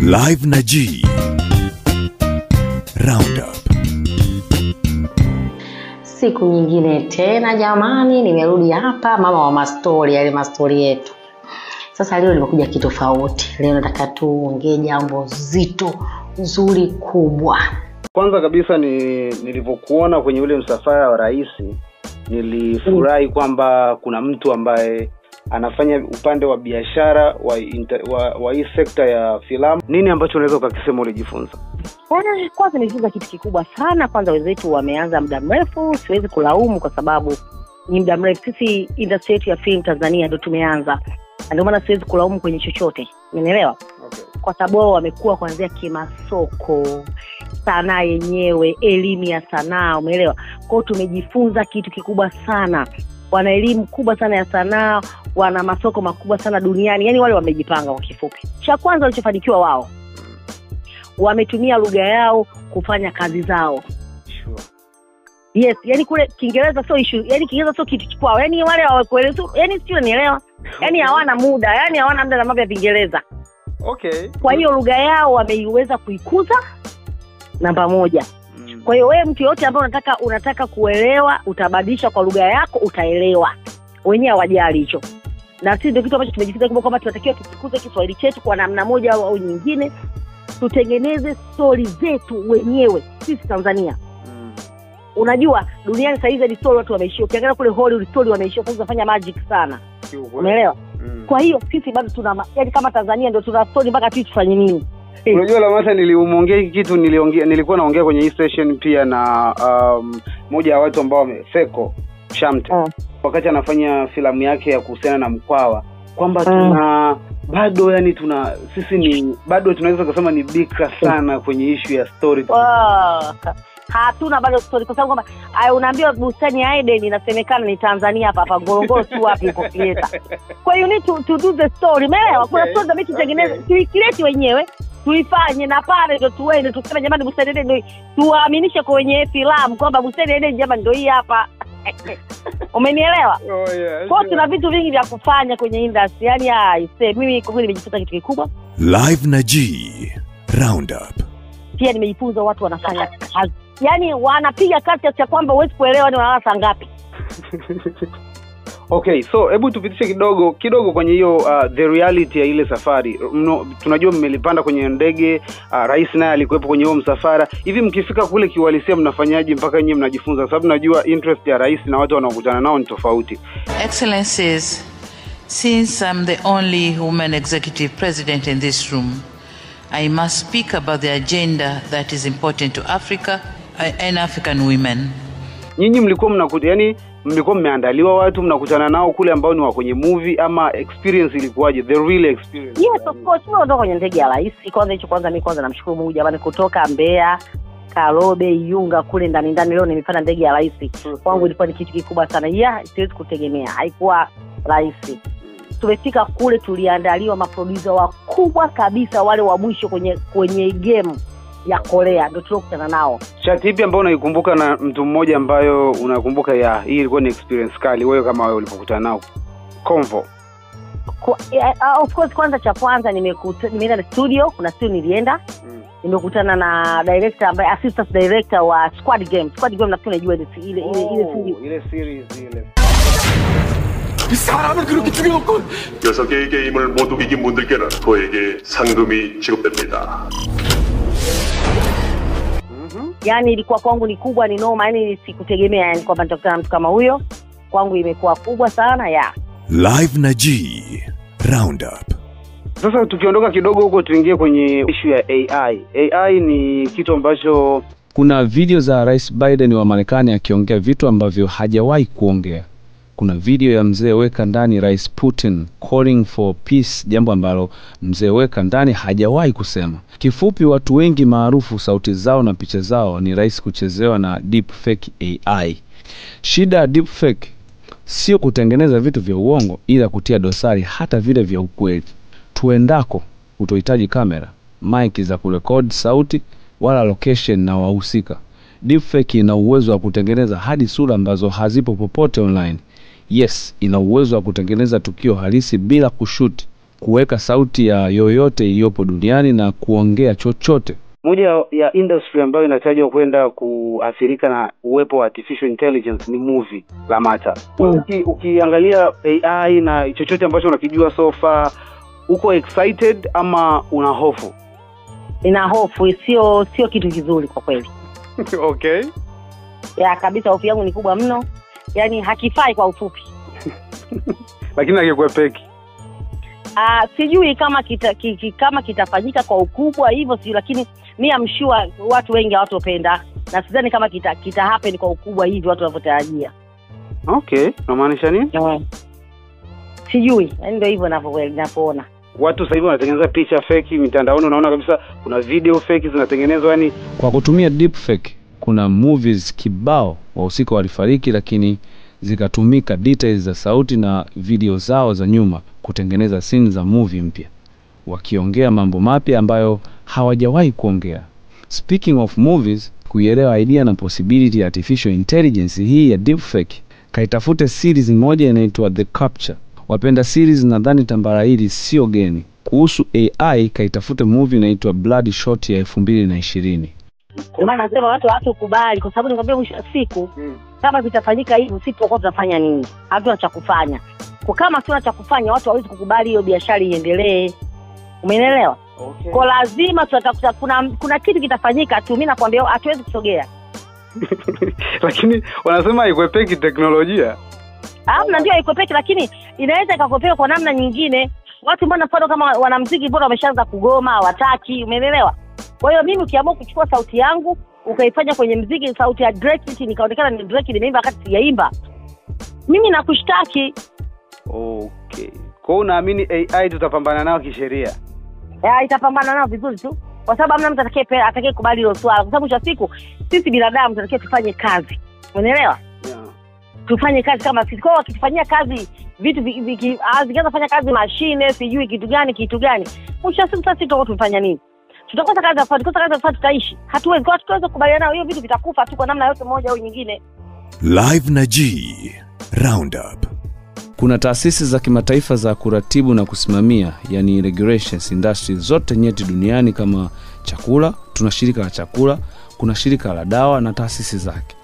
Live na G Roundup. Siku nyingine tena jamani, nimerudi hapa mama wa mastori, yale mastori yetu. Sasa leo nimekuja kitofauti. Leo nataka tuongee jambo zito, nzuri, kubwa. Kwanza kabisa nilivyokuona kwenye ule msafara wa rais, nilifurahi kwamba kuna mtu ambaye anafanya upande wa biashara wa hii sekta ya filamu. Nini ambacho unaweza ukakisema ulijifunza? Kwanza nimejifunza kitu kikubwa sana. Kwanza wenzetu wameanza muda mrefu, siwezi kulaumu kwa sababu ni muda mrefu. Sisi industry yetu ya film Tanzania ndio tumeanza. Ndio maana siwezi kulaumu kwenye chochote. Umeelewa? Okay. Kwa sababu wamekuwa kuanzia kimasoko, sanaa yenyewe, elimu ya sanaa, umeelewa? Kwa hiyo tumejifunza kitu kikubwa sana. Wana elimu kubwa sana ya sanaa, wana masoko makubwa sana duniani. Yaani wale wamejipanga kwa kifupi. Cha kwanza walichofanikiwa wao, wametumia lugha yao kufanya kazi zao. Sure. Yes, yani kule Kiingereza sio issue, yani Kiingereza sio kitu kwao. Yani wale hawakuelewa, yani sio nielewa. Yani hawana muda, yani hawana muda na mambo ya Kiingereza. Okay. Kwa hiyo lugha yao wameiweza kuikuza namba moja. Kwa hiyo wewe mtu yote ambaye unataka kuelewa, utabadilisha kwa lugha yako, utaelewa. Wenyewe hawajali hicho. Na sisi ndio kitu ambacho tumejifunza kwamba tunatakiwa tukikuze Kiswahili chetu kwa namna moja au nyingine. Tutengeneze story zetu wenyewe sisi Tanzania. Unajua duniani sasa hizi story watu wameishia. Ukiangalia kule Hollywood story wameishia, sasa kufanya magic sana. Umeelewa? Kwa hiyo sisi bado tuna, yani kama Tanzania ndio tuna story mpaka tufanye nini? Unajua Lamata, nilimuongea kitu nilikuwa naongea kwenye hii session pia na moja ya watu ambao wamefeko Shamte. Wakati anafanya filamu yake ya kuhusiana na Mkwawa, kwamba tuna bado, yani sisi ni bado tunaweza kusema ni bikra sana kwenye issue ya story. Hatuna bado story kwa sababu kwamba unaambiwa bustani ya Eden inasemekana ni Tanzania hapa Ngorongoro tu wapi uko creator. Kwa hiyo you need to do the story. Umeelewa? Kuna story za mtu tengeneza, tuicreate wenyewe, tuifanye na pale ndio tuende tuseme jamani bustani Eden ndio tuwaaminishe kwa wenye filamu kwamba bustani Eden jamani ndio hii hapa. Umenielewa? Oh yeah. Kwa tuna vitu vingi vya kufanya kwenye industry. Yaani mimi kwa kweli nimejifunza kitu kikubwa. Live na G Roundup. Pia nimejifunza watu wanafanya kazi. Yaani wanapiga kazi cha kwamba huwezi kuelewa ni wanalala saa ngapi. Okay, so hebu tupitishe kidogo kwenye hiyo the reality ya ile safari. Tunajua mmelipanda kwenye ndege, rais naye alikuwepo kwenye huo msafara. Hivi mkifika kule kiuhalisia mnafanyaje mpaka nyinyi mnajifunza? Sababu najua interest ya rais na watu wanaokutana nao ni tofauti. Excellencies, since I'm the only woman executive president in this room, I must speak about the agenda that is important to Africa and African women. Nyinyi mlikuwa mlikuwa mmeandaliwa watu mnakutana nao kule ambao ni wa kwenye movie, ama experience ilikuwaje, the real experience? Yes, of course. Mimi ndo kwenye ndege ya rais. Kwanza namshukuru Mungu jamani, kutoka Mbeya, Karobe, Iunga kule ndani leo nimepanda ndege ya rais. Kwangu ilikuwa ni kitu kikubwa sana. Siwezi kutegemea. Haikuwa rahisi. Tumefika kule, tuliandaliwa maproducer wakubwa kabisa, wale wa mwisho kwenye game ya Korea ndio tulokutana nao. Chat ipi ambao unaikumbuka na mtu mmoja ambayo unakumbuka hii ilikuwa ni experience kali wewe kama wewe ulipokutana nao? Convo. Of course, kwanza nimeenda studio, kuna studio nilienda. Nimekutana na director ambaye assistant director wa Squad Game. Squad Game nafikiri unajua ile series ile. 이 사람을 그렇게 죽여놓고 6개의 게임을 모두 이긴 분들께는 저에게 상금이 지급됩니다. Yani ilikuwa kwangu ni kubwa, ni noma, yani sikutegemea yani kwamba nitakutana mtu kama huyo. Kwangu imekuwa kubwa sana Live na G Roundup. Sasa tukiondoka kidogo huko tuingie kwenye issue ya AI. AI ni kitu ambacho kuna video za Rais Biden wa Marekani akiongea vitu ambavyo hajawahi kuongea. Kuna video ya mzee Weka Ndani, Rais Putin calling for peace, jambo ambalo mzee Weka Ndani hajawahi kusema. Kifupi, watu wengi maarufu sauti zao na picha zao ni rais kuchezewa na deepfake AI. Shida ya deepfake sio kutengeneza vitu vya uongo, ila kutia dosari hata vile vya ukweli. Tuendako utohitaji kamera, mic za kurekodi sauti, wala location na wahusika. Deepfake ina uwezo wa kutengeneza hadi sura ambazo hazipo popote online. Yes, ina uwezo wa kutengeneza tukio halisi bila kushoot kuweka sauti ya yoyote iliyopo duniani na kuongea chochote. Moja ya industry ambayo inatajwa kwenda kuathirika na uwepo wa artificial intelligence ni movie Lamata. Ukiangalia AI na chochote ambacho unakijua so far, uko excited ama una hofu? Ina hofu, sio kitu kizuri kwa kweli. Okay. Ya kabisa, hofu yangu ni kubwa mno. Yaani hakifai kwa ufupi. Lakini hakikwepeki. Sijui kama kitafanyika kwa ukubwa hivyo, sijui, lakini mimi am sure watu wengi hawatopenda na sidhani kama kita happen kwa ukubwa hivi watu wanavyotarajia. Okay, unamaanisha nini? Sijui, ndio hivyo ninapoona. Watu sasa hivi wanatengeneza picha fake mitandaoni, unaona kabisa kuna video fake zinatengenezwa yani kwa kutumia deepfake. Kuna movies kibao wahusika walifariki lakini zikatumika details za sauti na video zao za nyuma kutengeneza scene za movie mpya, wakiongea mambo mapya ambayo hawajawahi kuongea. Speaking of movies, kuielewa idea na possibility ya artificial intelligence hii ya deepfake, kaitafute series moja inaitwa The Capture. Wapenda series nadhani tambara hili sio geni. Kuhusu AI, kaitafute movie inaitwa Bloodshot ya 2020. Ndio maana nasema watu kubali, kwa sababu nikwambia mwisho wa siku kama vitafanyika hivi sisi tutakuwa tunafanya nini? Hatuna cha kufanya. Kwa kama sio cha kufanya, watu hawezi kukubali hiyo biashara iendelee. Umeelewa? Okay. Kwa lazima tutakuta kuna kitu kitafanyika tu, mimi nakwambia hatuwezi kusogea. Lakini wanasema haikwepeki teknolojia. Na ndio haikwepeki, lakini inaweza ikakopeka kwa namna nyingine. Watu mbona mfano kama wanamuziki bora wameshaanza kugoma, hawataki, umeelewa? Kwa hiyo mimi ukiamua kuchukua sauti yangu ukaifanya kwenye muziki, sauti ya Drake nikaonekana ni Drake nimeimba wakati sijaimba, mimi nakushtaki. Okay. Kwa unaamini AI tutapambana nao kisheria? Itapambana nao vizuri tu, kwa sababu hamna mtu atakayekubali hilo swala, kwa sababu cha siku sisi binadamu tunatakiwa tufanye kazi. Umeelewa? Yeah. Tufanye kazi kama sisi. Kwa wakifanyia kazi vitu zikianza kufanya kazi mashine, sijui kitu gani. Mwisho siku sisi tutakuwa tunafanya nini? Tutakosa kazi tutaishi. Hatuwezi kukubaliana hiyo vitu vitakufa tu kwa namna yote moja au nyingine. Live na G Roundup. Kuna taasisi za kimataifa za kuratibu na kusimamia, yani regulations industry zote nyeti duniani kama chakula, tuna shirika la chakula, kuna shirika la dawa na taasisi zake.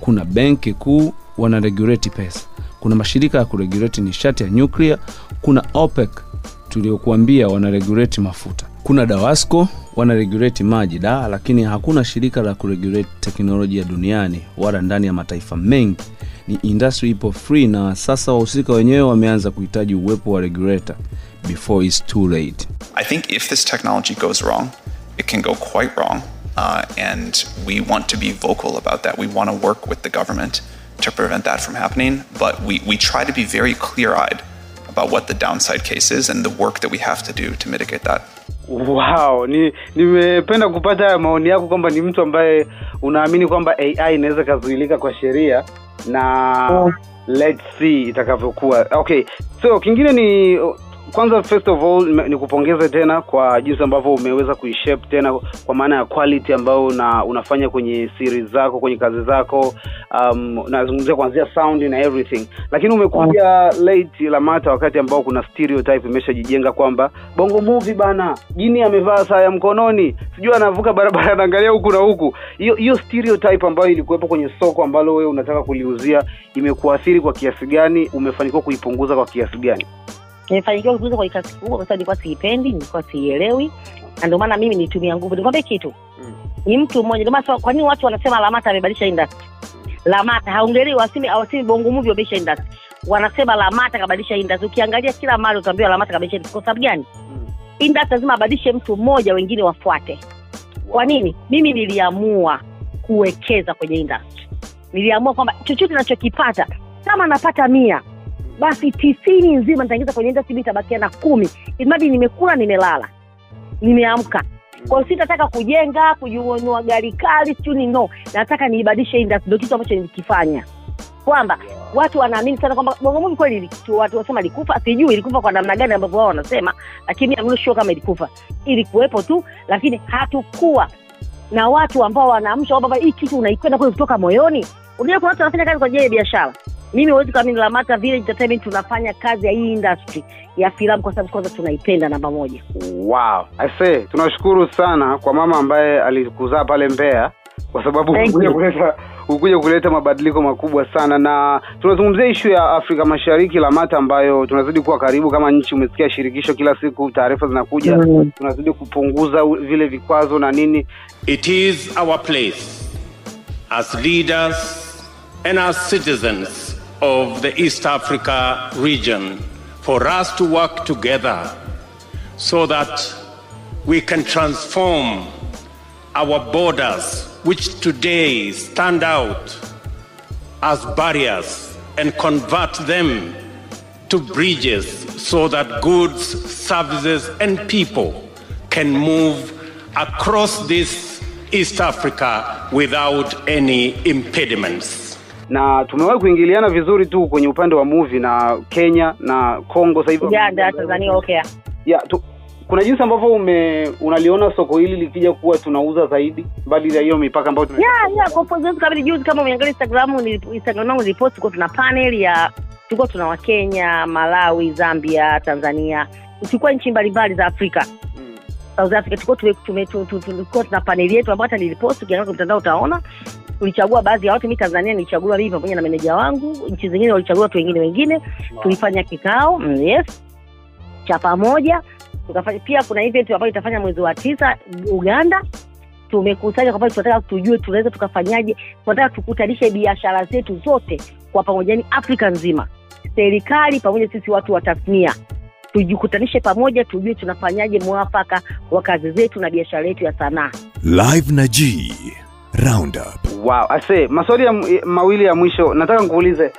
Kuna benki kuu wana regulate pesa. Kuna mashirika ya kuregulate nishati ya nuclear, kuna OPEC tuliokuambia wana regulate mafuta. Kuna Dawasco wana regulate maji lakini hakuna shirika la kuregulate teknolojia duniani wala ndani ya mataifa mengi. Ni industry ipo free na sasa wahusika wenyewe wameanza kuhitaji uwepo wa regulator before it's too late. I think if this technology goes wrong, it can go quite wrong. And we want to be vocal about that. We want to work with the government to prevent that from happening, but we try to be very clear-eyed about what the downside case is and the work that we have to do to mitigate that. Wow, nimependa kupata maoni yako kwamba ni mtu ambaye unaamini kwamba AI inaweza kuzuilika kwa sheria na let's see itakavyokuwa. Okay, so kingine ni kwanza first of all nikupongeze tena kwa jinsi ambavyo umeweza kuishape tena kwa maana ya quality ambayo unafanya kwenye series zako, kwenye kazi zako, nazungumzia kuanzia sound na everything. Lakini umekuja late Lamata wakati ambao kuna stereotype imeshajijenga kwamba bongo movie bana, jini amevaa saa ya mkononi, sijui anavuka barabara anaangalia huku na huku. Hiyo stereotype ambayo ilikuwepo kwenye soko ambalo wewe unataka kuliuzia imekuathiri kwa kiasi gani? Umefanikiwa kuipunguza kwa kiasi gani? Nimefanikiwa kupunguza kwa kiasi kubwa kwa sababu nilikuwa siipendi, nilikuwa siielewi. Na ndio maana mimi nitumia nguvu. Nikwambie kitu. Ni mtu mmoja. Ndio maana kwa nini watu wanasema Lamata amebadilisha industry? Lamata haongelewi, wasimi bongo movie wabadilisha industry. Wanasema Lamata kabadilisha industry. Ukiangalia kila mahali utaambiwa Lamata kabadilisha industry. Kwa sababu gani? Industry lazima abadilishe mtu mmoja, wengine wafuate. Kwa nini? Mimi niliamua kuwekeza kwenye industry. Niliamua kwamba chochote ninachokipata kama napata 100 basi 90 nzima nitaingiza kwenye industry, itabakia na 10. Imagine nimekula, nimelala, nimeamka. Kwa hiyo sitataka kujenga, kujunua gari kali, tuni no. Nataka niibadilishe industry, ndio kitu ambacho nilikifanya. Kwamba watu wanaamini sana kwamba bongo movie kweli watu wasema ilikufa, sijui ilikufa kwa namna gani ambapo wao wanasema, lakini I'm not sure kama ilikufa. Ilikuwepo tu, lakini hatakuwa na watu ambao wanaamsha kwamba hii kitu unaikwenda kwa kutoka moyoni. Unajua kuna watu wanafanya kazi kwa ajili ya biashara. Mimi huwezi kuamini Lamata Village Entertainment tunafanya kazi ya hii industry ya filamu kwa sababu kwanza tunaipenda namba moja. Wow. I say tunashukuru sana kwa mama ambaye alikuzaa pale Mbeya kwa sababu ukuja kuleta mabadiliko makubwa sana. Na tunazungumzia issue ya Afrika Mashariki Lamata ambayo tunazidi kuwa karibu kama nchi. Umesikia shirikisho kila siku taarifa zinakuja, tunazidi kupunguza vile vikwazo na nini. It is our place as leaders and as citizens of the East Africa region for us to work together so that we can transform our borders, which today stand out as barriers, and convert them to bridges so that goods, services, and people can move across this East Africa without any impediments. Na tumewahi kuingiliana vizuri tu kwenye upande wa movie na Kenya na Kongo sasa hivi. Tanzania okay. Kuna jinsi ambavyo unaliona soko hili likija kuwa tunauza zaidi bali ya hiyo mipaka ambayo kwa sababu kabla juzi kama umeangalia Instagram yangu nilipost kwa tuna panel ya tulikuwa tuna wa Kenya, Malawi, Zambia, Tanzania, tulikuwa nchi mbalimbali za Afrika. South Africa tulikuwa tuna panel yetu ambayo hata nilipost ukiangalia kwa mtandao utaona. Tulichagua baadhi ya watu, mimi Tanzania nilichagua mimi pamoja na meneja wangu, nchi zingine walichagua watu wengine. Tulifanya kikao, yes, cha pamoja. Tukafanya pia kuna event ambayo itafanya mwezi wa 9 Uganda. Tumekusanya kwa sababu tunataka tujue tunaweza tukafanyaje, tunataka tukutanishe biashara zetu zote kwa pamoja, ni Afrika nzima. Serikali pamoja sisi watu wa tasnia. Tujikutanishe pamoja tujue tunafanyaje mwafaka wa kazi zetu na biashara yetu ya sanaa. Live na G Roundup. Wow, ase maswali mawili ya mwisho nataka nikuulize.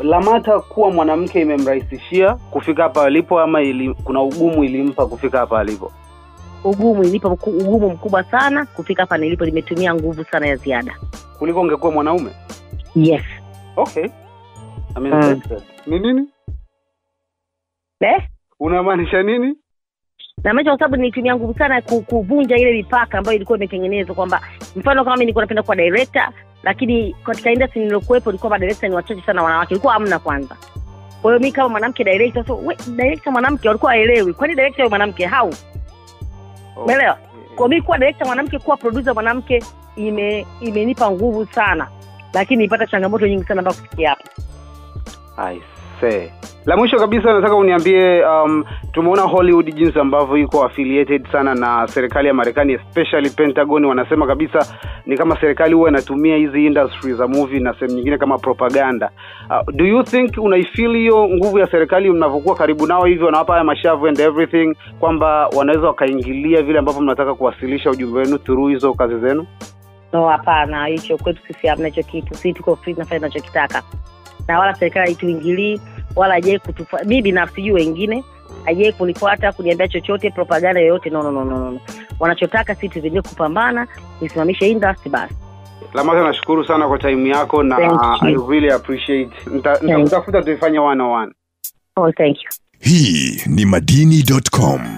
Lamata kuwa mwanamke imemrahisishia kufika hapa alipo ama kuna ugumu ilimpa kufika hapa alipo? Ugumu ilipa ugumu mkubwa sana kufika hapa nilipo, limetumia nguvu sana ya ziada kuliko ungekuwa mwanaume. Yes. Okay. Nini? Unamaanisha nini? Na maana kwa sababu nilitumia nguvu sana kuvunja ile mipaka ambayo ilikuwa imetengenezwa, kwamba mfano kama mimi nilikuwa napenda kuwa director, lakini katika industry nilokuepo ilikuwa director ni wachache sana wanawake, ilikuwa hamna kwanza. Kwa hiyo mimi kama mwanamke director, director mwanamke walikuwa haelewi. Kwani director mwanamke how? Umeelewa? Kwa mimi kuwa director mwanamke, kuwa producer mwanamke imenipa nguvu sana, lakini nilipata changamoto nyingi sana mpaka kufikia hapa. I say. La mwisho kabisa nataka uniambie tumeona Hollywood jinsi ambavyo iko affiliated sana na serikali ya Marekani, especially Pentagon. Wanasema kabisa ni kama serikali huwa inatumia hizi industries za movie na sehemu nyingine kama propaganda. Do you think unaifeel hiyo nguvu ya serikali mnavokuwa karibu nao hivyo, wanawapa haya mashavu and everything, kwamba wanaweza wakaingilia vile ambavyo mnataka kuwasilisha ujumbe wenu through hizo kazi zenu? No, hapana, hicho kwetu sisi hamna hicho kitu. Sisi tuko free na fanya tunachotaka. Na wala serikali haituingilii wala haije mimi binafsi juu wengine haije kunifuata kuniambia chochote, propaganda yoyote. No. Wanachotaka sisi tuendelee kupambana, tusimamishe industry basi. Lamata, nashukuru sana kwa time yako na I really appreciate. Nitafuta tuifanye 101. Oh, thank you. Hii ni madini.com.